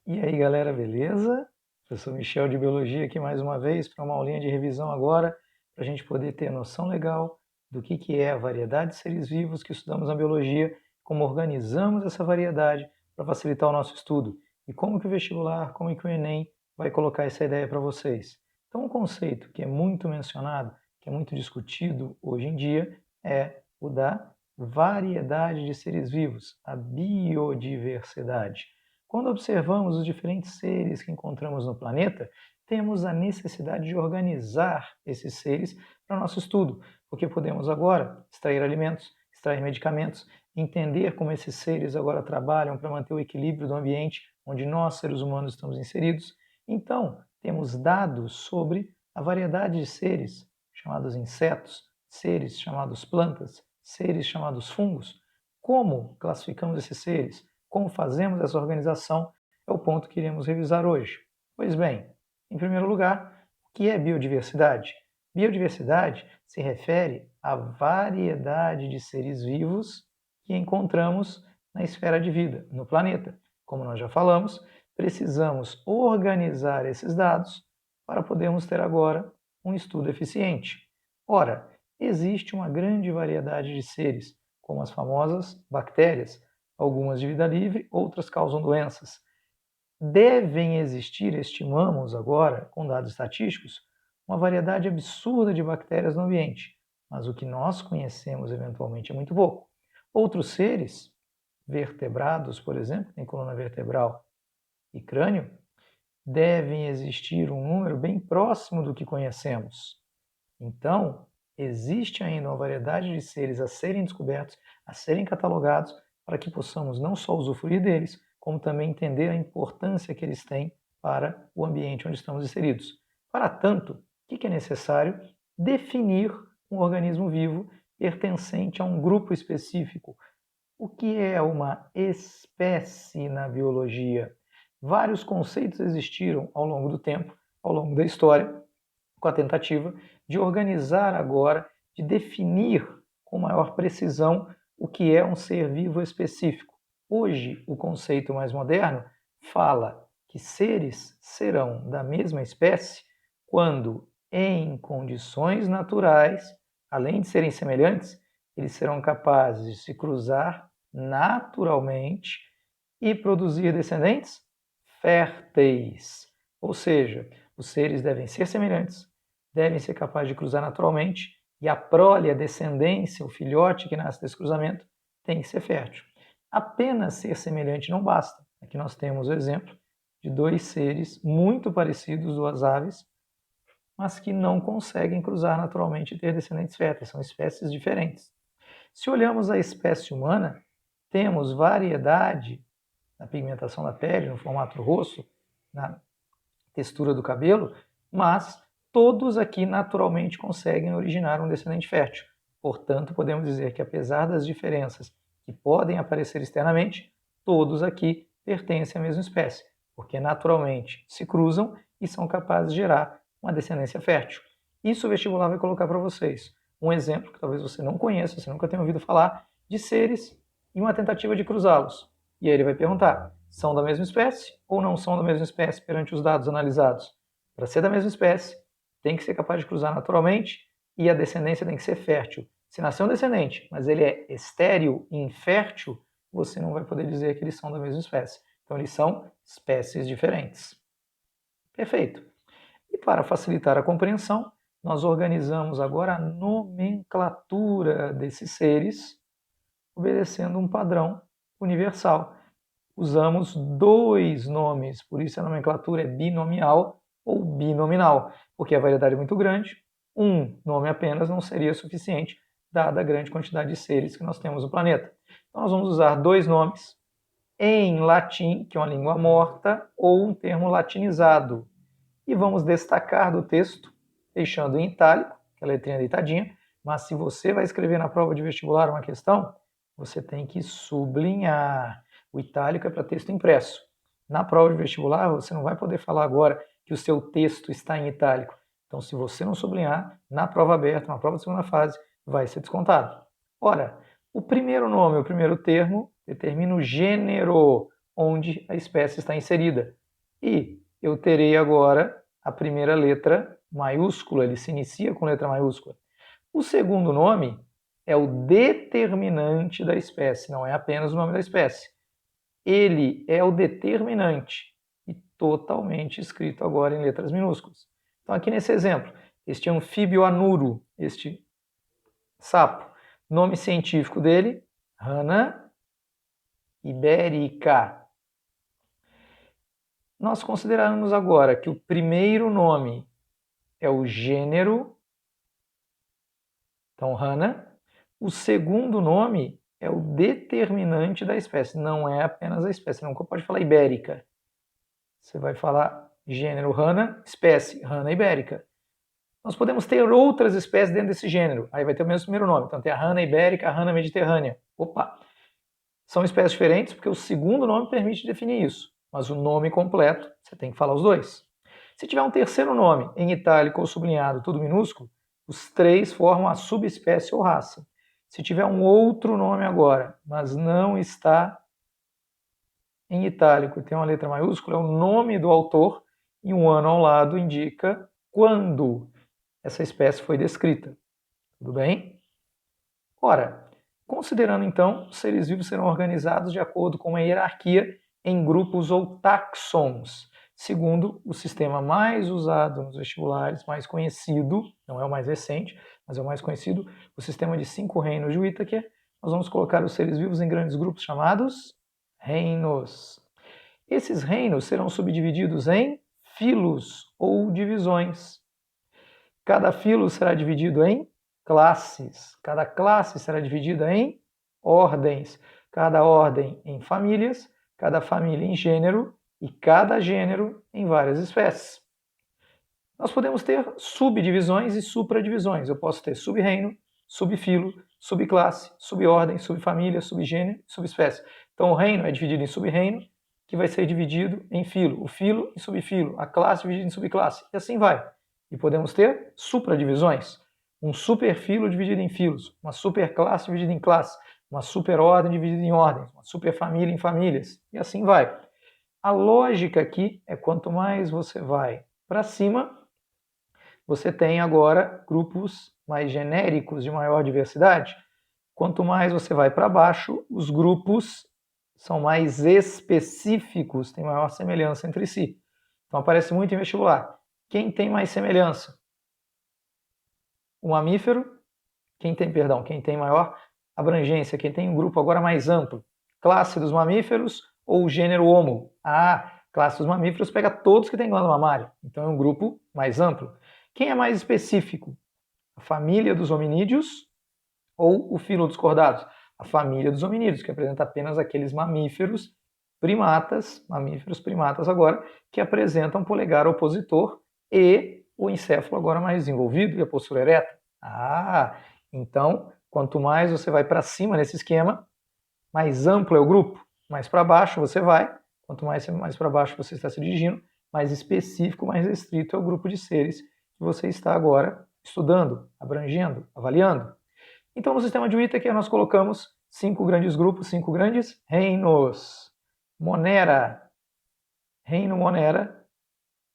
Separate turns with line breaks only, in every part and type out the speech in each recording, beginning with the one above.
E aí, galera, beleza? Professor Michel de Biologia aqui mais uma vez para uma aulinha de revisão agora, para a gente poder ter noção legal do que é a variedade de seres vivos que estudamos na biologia, como organizamos essa variedade para facilitar o nosso estudo e como que o vestibular, como que o Enem vai colocar essa ideia para vocês. Então, um conceito que é muito mencionado, que é muito discutido hoje em dia, é o da variedade de seres vivos, a biodiversidade. Quando observamos os diferentes seres que encontramos no planeta, temos a necessidade de organizar esses seres para nosso estudo, porque podemos agora extrair alimentos, extrair medicamentos, entender como esses seres agora trabalham para manter o equilíbrio do ambiente onde nós, seres humanos, estamos inseridos. Então, temos dados sobre a variedade de seres, chamados insetos, seres chamados plantas, seres chamados fungos. Como classificamos esses seres? Como fazemos essa organização é o ponto que iremos revisar hoje. Pois bem, em primeiro lugar, o que é biodiversidade? Biodiversidade se refere à variedade de seres vivos que encontramos na esfera de vida, no planeta. Como nós já falamos, precisamos organizar esses dados para podermos ter agora um estudo eficiente. Ora, existe uma grande variedade de seres, como as famosas bactérias, algumas de vida livre, outras causam doenças. Devem existir, estimamos agora, com dados estatísticos, uma variedade absurda de bactérias no ambiente, mas o que nós conhecemos eventualmente é muito pouco. Outros seres, vertebrados, por exemplo, tem coluna vertebral e crânio, devem existir um número bem próximo do que conhecemos. Então, existe ainda uma variedade de seres a serem descobertos, a serem catalogados, para que possamos não só usufruir deles, como também entender a importância que eles têm para o ambiente onde estamos inseridos. Para tanto, o que é necessário? Definir um organismo vivo pertencente a um grupo específico. O que é uma espécie na biologia? Vários conceitos existiram ao longo do tempo, ao longo da história, com a tentativa de organizar agora, de definir com maior precisão o que é um ser vivo específico. Hoje, o conceito mais moderno fala que seres serão da mesma espécie quando, em condições naturais, além de serem semelhantes, eles serão capazes de se cruzar naturalmente e produzir descendentes férteis. Ou seja, os seres devem ser semelhantes, devem ser capazes de cruzar naturalmente e a prole, a descendência, o filhote que nasce desse cruzamento, tem que ser fértil. Apenas ser semelhante não basta. Aqui nós temos o exemplo de dois seres muito parecidos, duas aves, mas que não conseguem cruzar naturalmente e ter descendentes férteis, são espécies diferentes. Se olhamos a espécie humana, temos variedade na pigmentação da pele, no formato do rosto, na textura do cabelo, mas todos aqui naturalmente conseguem originar um descendente fértil. Portanto, podemos dizer que apesar das diferenças que podem aparecer externamente, todos aqui pertencem à mesma espécie, porque naturalmente se cruzam e são capazes de gerar uma descendência fértil. Isso o vestibular vai colocar para vocês. Um exemplo que talvez você não conheça, você nunca tenha ouvido falar, de seres em uma tentativa de cruzá-los. E aí ele vai perguntar, são da mesma espécie ou não são da mesma espécie perante os dados analisados? Para ser da mesma espécie, tem que ser capaz de cruzar naturalmente e a descendência tem que ser fértil. Se nascer um descendente, mas ele é estéril e infértil, você não vai poder dizer que eles são da mesma espécie. Então eles são espécies diferentes. Perfeito. E para facilitar a compreensão, nós organizamos agora a nomenclatura desses seres, obedecendo um padrão universal. Usamos dois nomes, por isso a nomenclatura é binomial ou binominal, porque a variedade é muito grande, um nome apenas não seria suficiente, dada a grande quantidade de seres que nós temos no planeta. Então nós vamos usar dois nomes em latim, que é uma língua morta, ou um termo latinizado, e vamos destacar do texto, deixando em itálico, que é a letrinha deitadinha, mas se você vai escrever na prova de vestibular uma questão, você tem que sublinhar. O itálico é para texto impresso. Na prova de vestibular, você não vai poder falar agora que o seu texto está em itálico. Então, se você não sublinhar, na prova aberta, na prova de segunda fase, vai ser descontado. Ora, o primeiro nome, o primeiro termo, determina o gênero. onde a espécie está inserida. E eu terei agora a primeira letra maiúscula, ele se inicia com letra maiúscula. O segundo nome é o determinante da espécie, não é apenas o nome da espécie. Ele é o determinante e totalmente escrito agora em letras minúsculas. Então aqui nesse exemplo, este anfíbio anuro, este sapo, nome científico dele, Rana ibérica. Nós consideramos agora que o primeiro nome é o gênero, então Rana. O segundo nome é o determinante da espécie, não é apenas a espécie. Você nunca pode falar ibérica. Você vai falar gênero Rana, espécie Rana ibérica. Nós podemos ter outras espécies dentro desse gênero, aí vai ter o mesmo primeiro nome. Então tem a Rana ibérica, a Rana mediterrânea. Opa! São espécies diferentes porque o segundo nome permite definir isso, mas o nome completo você tem que falar os dois. Se tiver um terceiro nome em itálico ou sublinhado, tudo minúsculo, os três formam a subespécie ou raça. Se tiver um outro nome agora, mas não está em itálico e tem uma letra maiúscula, é o nome do autor e um ano ao lado indica quando essa espécie foi descrita. Tudo bem? Ora, considerando então, os seres vivos serão organizados de acordo com uma hierarquia em grupos ou táxons, segundo o sistema mais usado nos vestibulares, mais conhecido, não é o mais recente, mas é o mais conhecido, o sistema de 5 reinos de Whittaker. Nós vamos colocar os seres vivos em grandes grupos chamados reinos. Esses reinos serão subdivididos em filos ou divisões. Cada filo será dividido em classes. Cada classe será dividida em ordens. Cada ordem em famílias, cada família em gênero e cada gênero em várias espécies. Nós podemos ter subdivisões e supradivisões. Eu posso ter sub-reino, subfilo, subclasse, subordem, subfamília, subgênero, subespécie. Então o reino é dividido em sub-reino, que vai ser dividido em filo, o filo em subfilo, a classe dividida em subclasse, e assim vai. E podemos ter supradivisões, um superfilo dividido em filos, uma superclasse dividida em classes, uma superordem dividida em ordens, uma superfamília em famílias, e assim vai. A lógica aqui é quanto mais você vai para cima, você tem agora grupos mais genéricos de maior diversidade. Quanto mais você vai para baixo, os grupos são mais específicos, têm maior semelhança entre si. Então aparece muito em vestibular. Quem tem mais semelhança? O mamífero. Quem tem maior abrangência, quem tem um grupo agora mais amplo? Classe dos mamíferos ou o gênero Homo? Classe dos mamíferos pega todos que têm glândula mamária, então é um grupo mais amplo. Quem é mais específico? A família dos hominídeos ou o filo dos cordados? A família dos hominídeos, que apresenta apenas aqueles mamíferos primatas agora, que apresentam polegar opositor e o encéfalo agora mais desenvolvido e a postura ereta. Então, quanto mais você vai para cima nesse esquema, mais amplo é o grupo, mais para baixo você vai, quanto mais para baixo você está se dirigindo, mais específico, mais restrito é o grupo de seres que você está agora estudando, abrangendo, avaliando. Então, no sistema de Whittaker, nós colocamos 5 grandes grupos, 5 grandes reinos. Monera. Reino Monera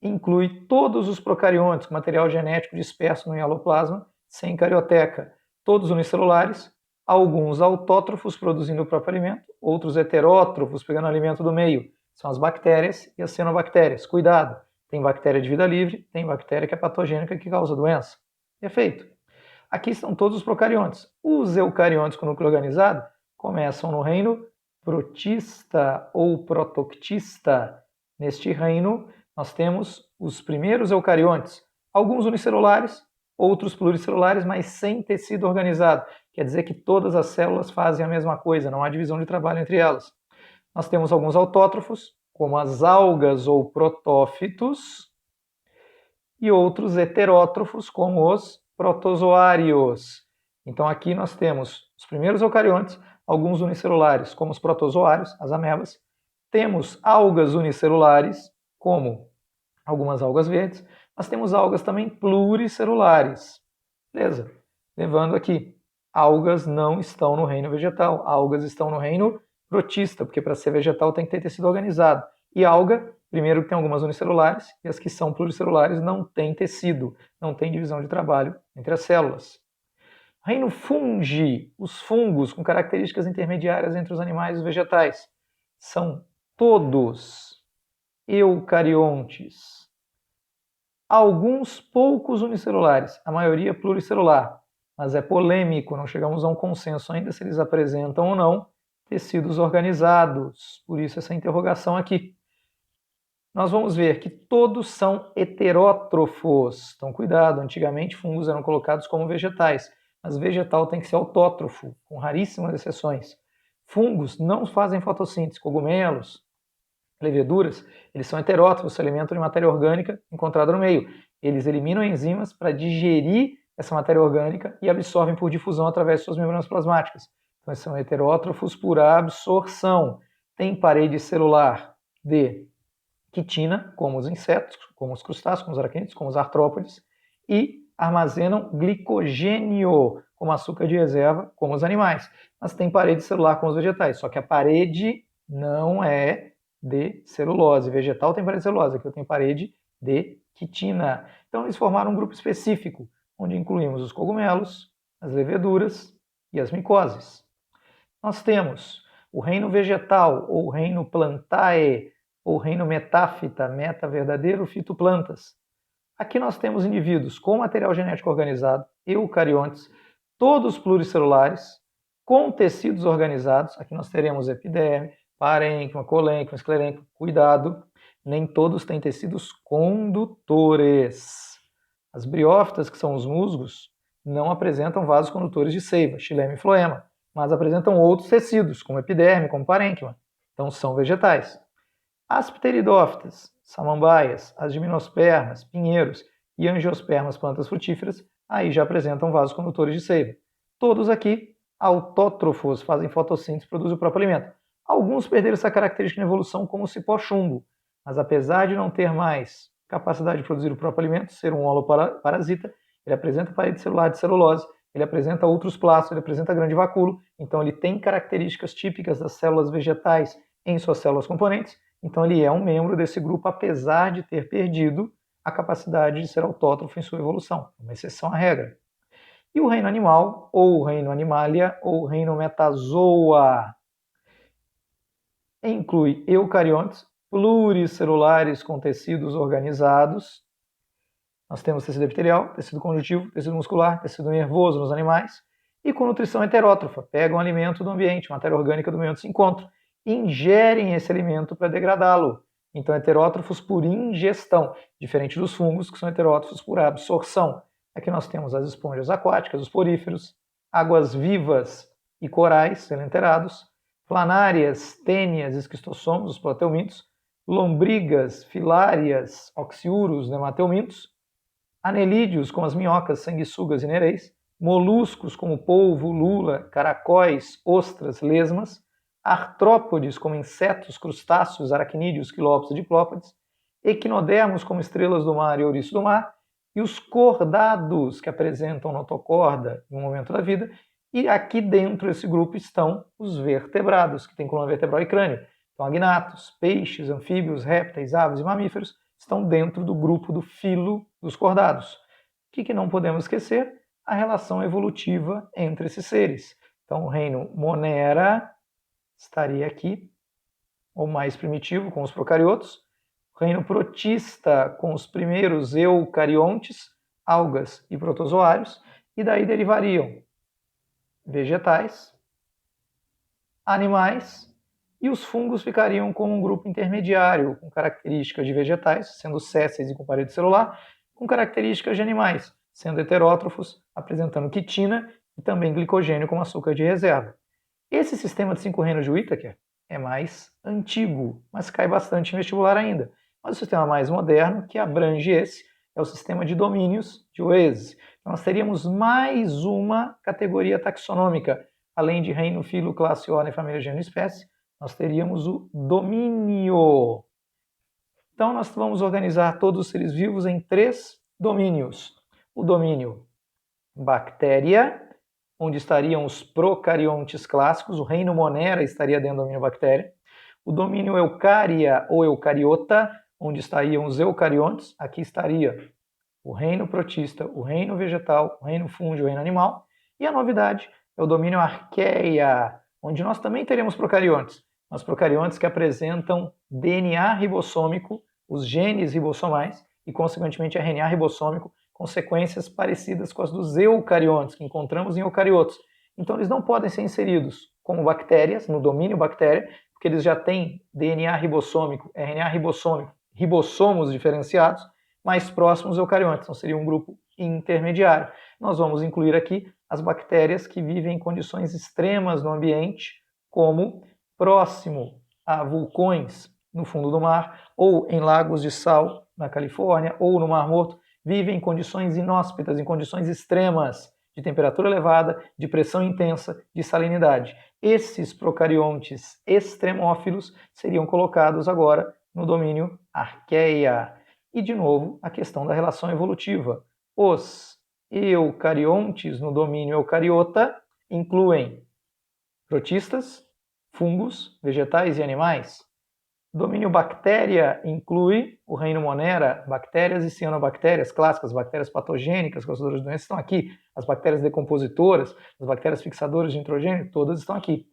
inclui todos os procariontes com material genético disperso no hialoplasma, sem carioteca, todos unicelulares, alguns autótrofos produzindo o próprio alimento, outros heterótrofos pegando alimento do meio, são as bactérias e as cianobactérias. Cuidado, tem bactéria de vida livre, tem bactéria que é patogênica que causa doença. Perfeito. Aqui estão todos os procariontes. Os eucariontes com núcleo organizado começam no reino protista ou protoctista. Neste reino, nós temos os primeiros eucariontes, alguns unicelulares, outros pluricelulares, mas sem tecido organizado. Quer dizer que todas as células fazem a mesma coisa, não há divisão de trabalho entre elas. Nós temos alguns autótrofos, como as algas ou protófitos, e outros heterótrofos, como os protozoários. Então aqui nós temos os primeiros eucariontes, alguns unicelulares, como os protozoários, as amebas. Temos algas unicelulares, como algumas algas verdes. Nós temos algas também pluricelulares. Beleza? Levando aqui, algas não estão no reino vegetal, algas estão no reino protista, porque para ser vegetal tem que ter tecido organizado. E alga, primeiro que tem algumas unicelulares, e as que são pluricelulares não têm tecido, não tem divisão de trabalho entre as células. Reino fungi, os fungos com características intermediárias entre os animais e os vegetais. São todos eucariontes. Alguns poucos unicelulares, a maioria pluricelular, mas é polêmico, não chegamos a um consenso ainda se eles apresentam ou não tecidos organizados, por isso essa interrogação aqui. Nós vamos ver que todos são heterótrofos, então cuidado, antigamente fungos eram colocados como vegetais, mas vegetal tem que ser autótrofo, com raríssimas exceções. Fungos não fazem fotossíntese, cogumelos, leveduras, eles são heterótrofos, se alimentam de matéria orgânica encontrada no meio. Eles eliminam enzimas para digerir essa matéria orgânica e absorvem por difusão através de suas membranas plasmáticas. Então, eles são heterótrofos por absorção. Tem parede celular de quitina, como os insetos, como os crustáceos, como os aracnídeos, como os artrópodes, e armazenam glicogênio, como açúcar de reserva, como os animais. Mas tem parede celular como os vegetais, só que a parede não é de celulose. Vegetal tem parede de celulose, aqui eu tenho parede de quitina. Então eles formaram um grupo específico, onde incluímos os cogumelos, as leveduras e as micoses. Nós temos o reino vegetal, ou reino plantae, ou reino metáfita, meta verdadeiro, fitoplantas. Aqui nós temos indivíduos com material genético organizado, eucariontes, todos pluricelulares, com tecidos organizados. Aqui nós teremos epiderme, parênquima, colênquima, esclerênquima. Cuidado, nem todos têm tecidos condutores. As briófitas, que são os musgos, não apresentam vasos condutores de seiva, xilema e floema, mas apresentam outros tecidos, como epiderme, como parênquima. Então são vegetais. As pteridófitas, samambaias, as gimnospermas, pinheiros e angiospermas, plantas frutíferas, aí já apresentam vasos condutores de seiva. Todos aqui autótrofos, fazem fotossíntese e produzem o próprio alimento. Alguns perderam essa característica na evolução, como o cipó-chumbo, mas apesar de não ter mais capacidade de produzir o próprio alimento, ser um holoparasita, ele apresenta parede celular de celulose, ele apresenta outros plastos, ele apresenta grande vacúolo, então ele tem características típicas das células vegetais em suas células componentes, então ele é um membro desse grupo, apesar de ter perdido a capacidade de ser autótrofo em sua evolução, uma exceção à regra. E o reino animal, ou o reino animalia, ou o reino metazoa, inclui eucariontes pluricelulares com tecidos organizados. Nós temos tecido epitelial, tecido conjuntivo, tecido muscular, tecido nervoso nos animais, e com nutrição heterótrofa, pegam alimento do ambiente, matéria orgânica do meio onde se encontra, e ingerem esse alimento para degradá-lo. Então, heterótrofos por ingestão, diferente dos fungos, que são heterótrofos por absorção. Aqui nós temos as esponjas aquáticas, os poríferos, águas vivas e corais, selenterados, planárias, tênias, esquistossomos, os plateumintos, lombrigas, filárias, oxiuros, nemateumintos, anelídeos, como as minhocas, sanguessugas e nereis, moluscos, como polvo, lula, caracóis, ostras, lesmas, artrópodes, como insetos, crustáceos, aracnídeos, quilópodes e diplópodes, equinodermos, como estrelas do mar e ouriço do mar, e os cordados, que apresentam notocorda em um momento da vida, e aqui dentro desse grupo estão os vertebrados, que têm coluna vertebral e crânio. Então, agnatos, peixes, anfíbios, répteis, aves e mamíferos estão dentro do grupo do filo dos cordados. O que não podemos esquecer? A relação evolutiva entre esses seres. Então, o reino Monera estaria aqui, o mais primitivo, com os procariotos. O reino protista, com os primeiros eucariontes, algas e protozoários. E daí derivariam vegetais, animais, e os fungos ficariam como um grupo intermediário, com características de vegetais, sendo sésseis e com parede celular, com características de animais, sendo heterótrofos, apresentando quitina e também glicogênio como açúcar de reserva. Esse sistema de 5 reinos de Whittaker é mais antigo, mas cai bastante em vestibular ainda. Mas o sistema mais moderno, que abrange esse, é o sistema de domínios de Waze. Então, nós teríamos mais uma categoria taxonômica, além de reino, filo, classe, ordem, família, gênero e espécie, nós teríamos o domínio. Então, nós vamos organizar todos os seres vivos em 3 domínios. O domínio bactéria, onde estariam os procariontes clássicos, o reino Monera estaria dentro do domínio bactéria. O domínio Eucária ou Eucariota, onde estariam os eucariontes, aqui estaria o reino protista, o reino vegetal, o reino fúngio, o reino animal. E a novidade é o domínio Arqueia, onde nós também teremos procariontes, mas procariontes que apresentam DNA ribossômico, os genes ribossomais, e consequentemente RNA ribossômico, com sequências parecidas com as dos eucariontes, que encontramos em eucariotos. Então eles não podem ser inseridos como bactérias, no domínio bactéria, porque eles já têm DNA ribossômico, RNA ribossômico, ribossomos diferenciados, mais próximos aos eucariontes, então seria um grupo intermediário. Nós vamos incluir aqui as bactérias que vivem em condições extremas no ambiente, como próximo a vulcões no fundo do mar, ou em lagos de sal na Califórnia, ou no Mar Morto, vivem em condições inóspitas, em condições extremas, de temperatura elevada, de pressão intensa, de salinidade. Esses procariontes extremófilos seriam colocados agora no domínio Arqueia. E, de novo, a questão da relação evolutiva. Os eucariontes no domínio eucariota incluem protistas, fungos, vegetais e animais. O domínio bactéria inclui o reino Monera, bactérias e cianobactérias clássicas, bactérias patogênicas, causadoras de doenças estão aqui. As bactérias decompositoras, as bactérias fixadoras de nitrogênio, todas estão aqui.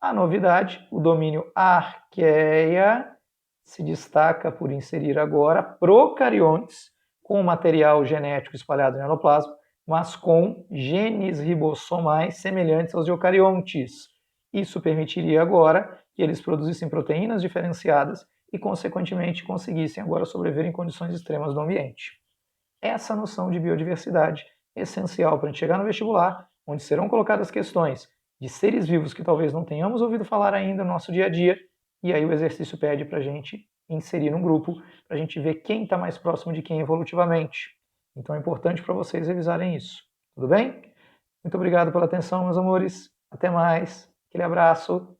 A novidade, o domínio Arqueia se destaca por inserir agora procariontes com material genético espalhado no enoplasma, mas com genes ribossomais semelhantes aos eucariontes. Isso permitiria agora que eles produzissem proteínas diferenciadas e, consequentemente, conseguissem agora sobreviver em condições extremas do ambiente. Essa noção de biodiversidade é essencial para a gente chegar no vestibular, onde serão colocadas questões de seres vivos que talvez não tenhamos ouvido falar ainda no nosso dia a dia, e aí o exercício pede para a gente inserir num grupo, para a gente ver quem está mais próximo de quem evolutivamente. Então é importante para vocês revisarem isso. Tudo bem? Muito obrigado pela atenção, meus amores. Até mais. Aquele abraço.